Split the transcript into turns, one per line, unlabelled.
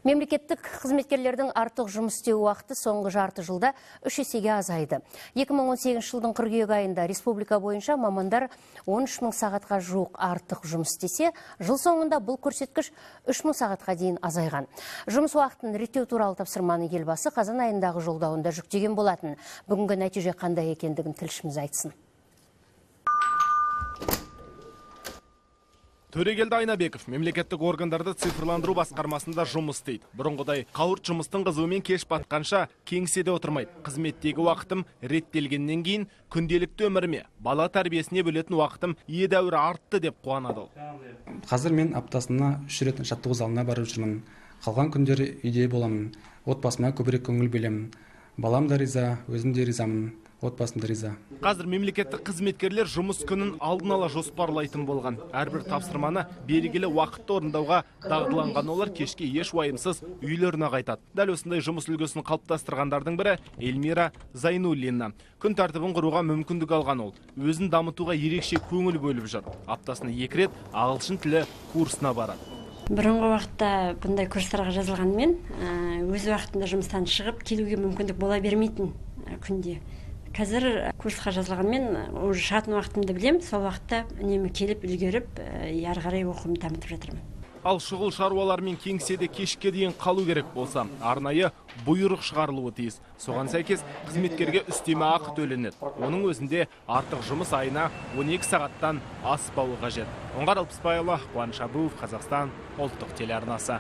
Мемлекеттік қызметкерлердің артық жұмыс істеу уақыты соңғы жарты жылда 3 есеге азайды. 2018 жылдың қыркүйек айында республика бойынша мамандар 13 мың сағатқа жуық артық жұмыс істесе, жыл соңында бұл көрсеткіш 3 мың сағатқа дейін азайған. Жұмыс уақытын реттеу туралы тапсырманы елбасы қазан айындағы жолдауында жүктеген болатын. Бүгінгі нәтиже қандай екендігін тілшіміз айтсын.
Төрегелді Айнабеков мемлекеттік органдарды цифрландыру басқармасында жұмыс істейді. Бұрынғыдай қауырт жұмыстың қызуымен кеш батқанша кеңседе отырмайды. Қызметтегі уақытым реттелгеннен кейін күнделікті өміріме, бала тәрбиесіне бөлетін уақытым едәуір артты деп қуанады.
Қазір мен аптасына 3 рет жаттығу залына барып жүрмін. Қалған күндері үйде боламын. Отбасыма көбірек көңіл бөлемін. Балам да риза, өзім де ризамын. Отбасым да риза.
Қазір мемлекеттік қызметкерлер жұмыс күнін алдын ала жоспарлайтын болған. Әрбір тапсырманы белгілі уақытта орындауға дағдыланған олар кешке еш уайымсыз үйлеріне қайтады. Дәл осындай жұмыс үлгісін қалыптастырғандардың бірі Эльмира Зайнуллина. Күн тәртібін құруға мүмкіндік алған ол. Өзін дамытуға ерекше көңіл бөліп жүр. Аптасына 2 рет ағылшын тілі курсына барады.
Бұрынғы уақытта бұндай курстарға жазылғанмен, өз уақытында жұмыстан шығып келуге мүмкіндік бола бермейтін күнде. Қазір курсқа жазылғанмен, шығатын уақытымды білем, сол уақытта үнемі келіп үлгеріп, ары қарай оқуымды дамытып жатырмын.
Ал шұғыл шаруалармен кеңседе кешке дейін қалу керек болса, арнайы бұйрық шығарылуы тиіс. Соған сәйкес қызметкерге үстеме ақы төленеді. Оның өзінде артық жұмыс айына 12 сағаттан аспауы қажет. Оңғар Алпысбайұлы, Қуаныш Абуов, Қазақстан ұлттық телеарнасы.